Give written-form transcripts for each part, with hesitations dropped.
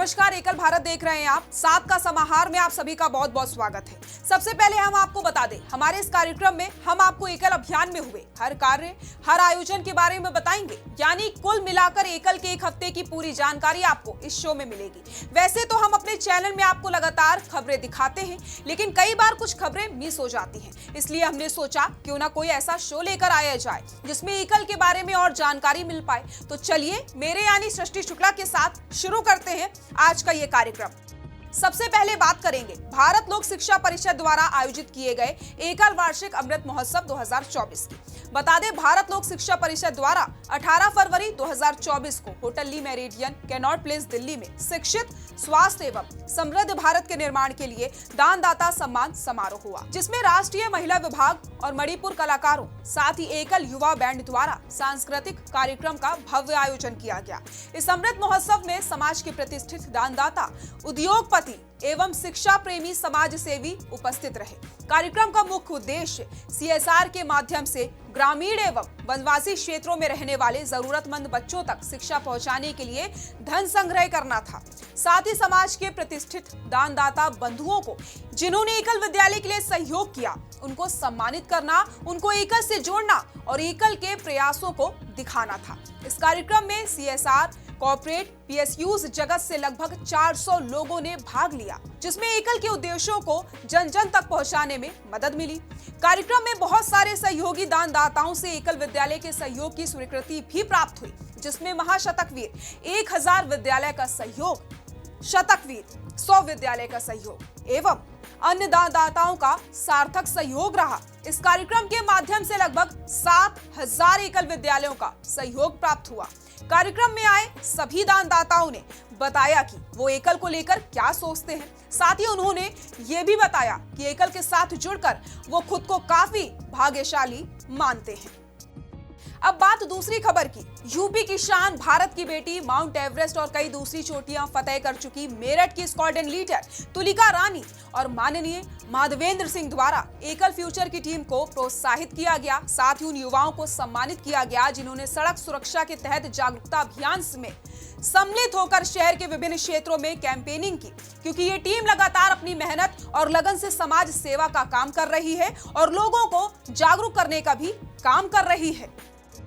नमस्कार, एकल भारत देख रहे हैं आप। सात का समाहार में आप सभी का बहुत बहुत स्वागत है। सबसे पहले हम आपको बता दें, हमारे इस कार्यक्रम में हम आपको एकल अभियान में हुए हर कार्य, हर आयोजन के बारे में बताएंगे। यानी कुल मिलाकर एकल के एक हफ्ते की पूरी जानकारी आपको इस शो में मिलेगी। वैसे तो हम अपने चैनल में आपको लगातार खबरें दिखाते हैं, लेकिन कई बार कुछ खबरें मिस हो जाती हैं। इसलिए हमने सोचा क्यों ना कोई ऐसा शो लेकर आया जाए जिसमें एकल के बारे में और जानकारी मिल पाए। तो चलिए मेरे यानी सृष्टि शुक्ला के साथ शुरू करते हैं आज का ये कार्यक्रम। सबसे पहले बात करेंगे भारत लोक शिक्षा परिषद द्वारा आयोजित किए गए एकल वार्षिक अमृत महोत्सव 2024 की। बता दें, भारत लोक शिक्षा परिषद द्वारा 18 फरवरी 2024 को होटल ली मेरिडियन, कैनॉट प्लेस, दिल्ली में शिक्षित, स्वास्थ्य एवं समृद्ध भारत के निर्माण के लिए दानदाता सम्मान समारोह हुआ, जिसमें राष्ट्रीय महिला विभाग और मणिपुर कलाकारों, साथ ही एकल युवा बैंड द्वारा सांस्कृतिक कार्यक्रम का भव्य आयोजन किया गया। इस अमृत महोत्सव में समाज के प्रतिष्ठित दानदाता, उद्योगपति एवं शिक्षा प्रेमी समाज सेवी उपस्थित रहे। कार्यक्रम का मुख्य उद्देश्य CSR के माध्यम से ग्रामीण एवं वनवासी क्षेत्रों में रहने वाले जरूरतमंद बच्चों तक शिक्षा पहुंचाने के लिए धन संग्रह करना था। साथ ही समाज के प्रतिष्ठित दानदाता बंधुओं को जिन्होंने एकल विद्यालय के लिए सहयोग किया, उनको सम्मानित करना, उनको एकल से जोड़ना और एकल के प्रयासों को दिखाना था। इस कार्यक्रम में CSR, कॉर्पोरेट, PSUs जगत से लगभग 400 लोगों ने भाग लिया, जिसमें एकल के उद्देश्यों को जन जन तक पहुंचाने में मदद मिली। कार्यक्रम में बहुत सारे सहयोगी दानदाताओं से एकल विद्यालय के सहयोग की स्वीकृति भी प्राप्त हुई, जिसमें महाशतकवीर 1000 विद्यालय का सहयोग, शतकवीर 100 विद्यालय का सहयोग एवं अन्य दानदाताओं का सार्थक सहयोग रहा। इस कार्यक्रम के माध्यम से लगभग 7000 एकल विद्यालयों का सहयोग प्राप्त हुआ। कार्यक्रम में आए सभी दानदाताओं ने बताया कि वो एकल को लेकर क्या सोचते हैं। साथ ही उन्होंने ये भी बताया कि एकल के साथ जुड़कर वो खुद को काफी भाग्यशाली मानते हैं। अब बात दूसरी खबर की। यूपी की शान, भारत की बेटी, माउंट एवरेस्ट और कई दूसरी चोटियां फतेह कर चुकी मेरठ की स्क्वाड्रन लीडर तुलिका रानी और माननीय माधवेंद्र सिंह द्वारा एकल फ्यूचर की टीम को प्रोत्साहित किया गया। साथ ही उन युवाओं को सम्मानित किया गया जिन्होंने सड़क सुरक्षा के तहत जागरूकता अभियान में सम्मिलित होकर शहर के विभिन्न क्षेत्रों में कैंपेनिंग की, क्योंकि ये टीम लगातार अपनी मेहनत और लगन से समाज सेवा का काम कर रही है और लोगों को जागरूक करने का भी काम कर रही है।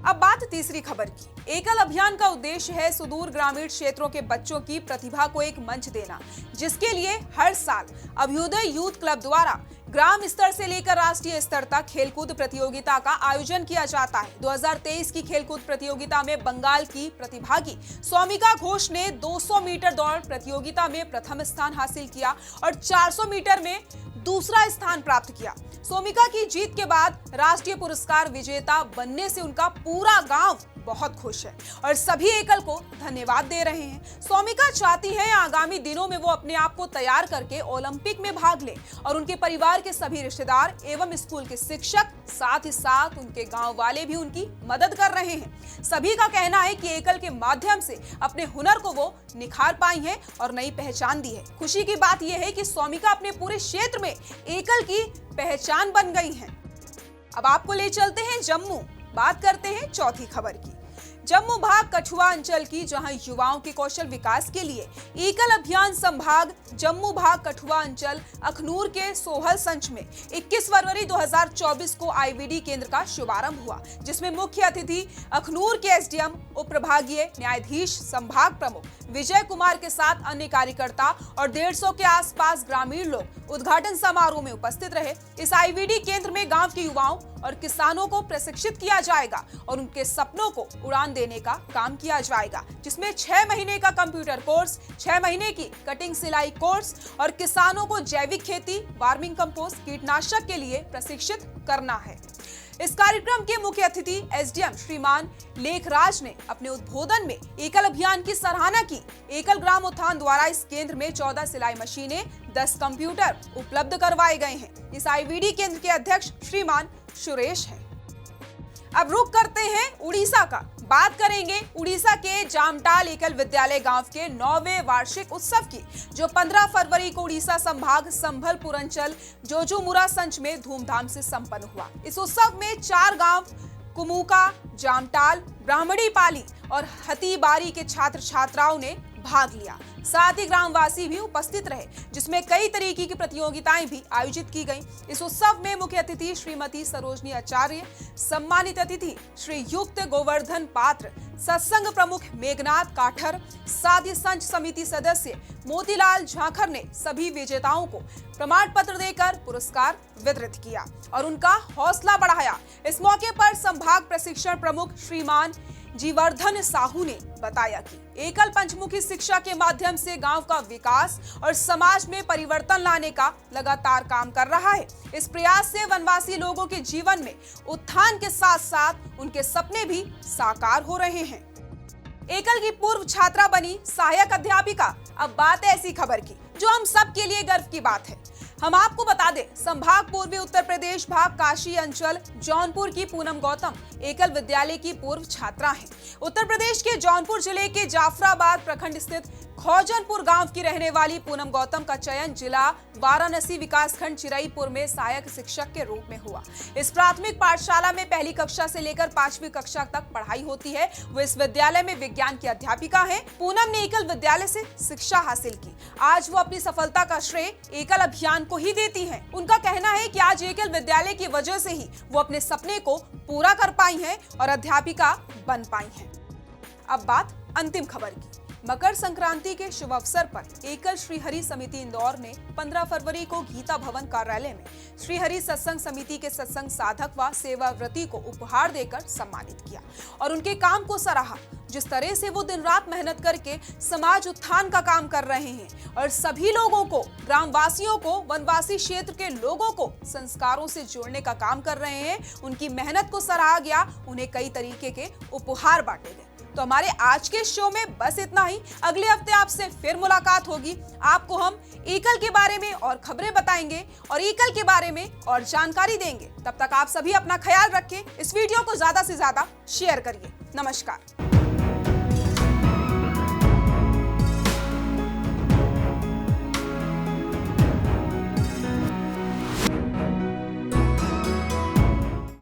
अब बात तीसरी खबर की। एकल अभियान का उद्देश्य है सुदूर ग्रामीण क्षेत्रों के बच्चों की प्रतिभा को एक मंच देना, जिसके लिए हर साल अभ्युदय यूथ क्लब द्वारा ग्राम स्तर से लेकर राष्ट्रीय स्तर तक खेलकूद प्रतियोगिता का आयोजन किया जाता है। 2023 की खेलकूद प्रतियोगिता में बंगाल की प्रतिभागी सौमिका घोष ने 200 मीटर दौड़ प्रतियोगिता में प्रथम स्थान हासिल किया और 400 मीटर में दूसरा स्थान प्राप्त किया। सौमिका की जीत के बाद राष्ट्रीय पुरस्कार विजेता बनने से उनका पूरा गांव बहुत खुश है और सभी एकल को धन्यवाद दे रहे हैं। सौमिका चाहती है आगामी दिनों में वो अपने आप को तैयार करके ओलंपिक में भाग ले और उनके परिवार के सभी रिश्तेदार एवं स्कूल के शिक्षक, साथ ही साथ उनके गांव वाले भी उनकी मदद कर रहे हैं। सभी का कहना है कि एकल के माध्यम से अपने हुनर को वो निखार पाई है और नई पहचान दी है। खुशी की बात यह है कि सौमिका अपने पूरे क्षेत्र में एकल की पहचान बन गई हैं। अब आपको ले चलते हैं जम्मू। बात करते हैं चौथी खबर की। जम्मू भाग कठुआ अंचल की, जहां युवाओं के कौशल विकास के लिए एकल अभियान संभाग जम्मू भाग कठुआ अंचल अखनूर के सोहल संच में 21 फरवरी 2024 को IVD केंद्र का शुभारंभ हुआ, जिसमें मुख्य अतिथि अखनूर के SDM, उप प्रभागीय न्यायाधीश, संभाग प्रमुख विजय कुमार के साथ अन्य कार्यकर्ता और 150 के आसपास ग्रामीण लोग उद्घाटन समारोह में उपस्थित रहे। इस IVD केंद्र में गांव के युवाओं और किसानों को प्रशिक्षित किया जाएगा और उनके सपनों को उड़ान देने का काम किया जाएगा, जिसमें 6 महीने का कंप्यूटर कोर्स, 6 महीने की कटिंग सिलाई कोर्स और किसानों को जैविक खेती, वार्मिंग कंपोस्ट, कीटनाशक के लिए प्रशिक्षित करना है। इस कार्यक्रम के मुख्य अतिथि SDM श्रीमान लेखराज ने अपने उद्बोधन में एकल अभियान की सराहना की। एकल ग्राम उत्थान द्वारा इस केंद्र में 14 सिलाई मशीनें, 10 कंप्यूटर उपलब्ध करवाए गए हैं। इस IVD केंद्र के अध्यक्ष श्रीमान सुरेश हैं। अब रुक करते हैं उड़ीसा का। बात करेंगे उड़ीसा के जामटाल एकल विद्यालय गांव के 9वें वार्षिक उत्सव की, जो 15 फरवरी को उड़ीसा संभाग संभलपुर अंचल जोजुमुरा संच में धूमधाम से संपन्न हुआ। इस उत्सव में 4 गांव कुमुका, जामटाल, ब्राह्मणी पाली और हतीबारी के छात्र छात्राओं ने भाग लिया। साथ ही ग्रामवासी भी उपस्थित रहे, जिसमें कई तरीके की प्रतियोगिताएं भी आयोजित की गईं। इस उत्सव में मुख्य अतिथि श्रीमती सरोजनी आचार्य, सम्मानित अतिथि श्री युक्त गोवर्धन पात्र, सत्संग प्रमुख मेघनाथ काठर, साथ ही संच समिति सदस्य मोतीलाल झांखर ने सभी विजेताओं को प्रमाण पत्र देकर पुरस्कार वितरित किया और उनका हौसला बढ़ाया। इस मौके पर संभाग प्रशिक्षण प्रमुख श्रीमान जीवर्धन साहू ने बताया कि एकल पंचमुखी शिक्षा के माध्यम से गांव का विकास और समाज में परिवर्तन लाने का लगातार काम कर रहा है। इस प्रयास से वनवासी लोगों के जीवन में उत्थान के साथ साथ उनके सपने भी साकार हो रहे हैं। एकल की पूर्व छात्रा बनी सहायक अध्यापिका। अब बात है ऐसी खबर की जो हम सब के लिए गर्व की बात है। हम आपको बता दें, संभाग पूर्वी उत्तर प्रदेश भाग काशी अंचल जौनपुर की पूनम गौतम एकल विद्यालय की पूर्व छात्रा हैं। उत्तर प्रदेश के जौनपुर जिले के जाफराबाद प्रखंड स्थित खौजनपुर गांव की रहने वाली पूनम गौतम का चयन जिला वाराणसी विकासखंड चिरईपुर में सहायक शिक्षक के रूप में हुआ। इस प्राथमिक पाठशाला में पहली कक्षा से लेकर 5वीं कक्षा तक पढ़ाई होती है। वो इस विद्यालय में विज्ञान की अध्यापिका है। पूनम ने एकल विद्यालय से शिक्षा हासिल की। आज वो अपनी सफलता का श्रेय एकल अभियान को ही देती हैं। उनका कहना है कि आज एकल विद्यालय की वजह से ही वो अपने सपने को पूरा कर पाई हैं और अध्यापिका बन पाई हैं। अब बात अंतिम खबर की। मकर संक्रांति के शुभ अवसर पर एकल श्रीहरि समिति इंदौर ने 15 फरवरी को गीता भवन कार्यालय में श्रीहरि सत्संग समिति के सत्संग साधक व सेवाव्रती को उपहार देकर सम्मानित किया और उनके काम को सराहा। जिस तरह से वो दिन रात मेहनत करके समाज उत्थान का काम कर रहे हैं और सभी लोगों को, ग्रामवासियों को, वनवासी क्षेत्र के लोगों को संस्कारों से जोड़ने का काम कर रहे हैं, उनकी मेहनत को सराहा गया। उन्हें कई तरीके के उपहार बांटे गए। तो हमारे आज के शो में बस इतना ही। अगले हफ्ते आपसे फिर मुलाकात होगी। आपको हम एकल के बारे में और खबरें बताएंगे और एकल के बारे में और जानकारी देंगे। तब तक आप सभी अपना ख्याल रखें। इस वीडियो को ज्यादा से ज्यादा शेयर करिए। नमस्कार।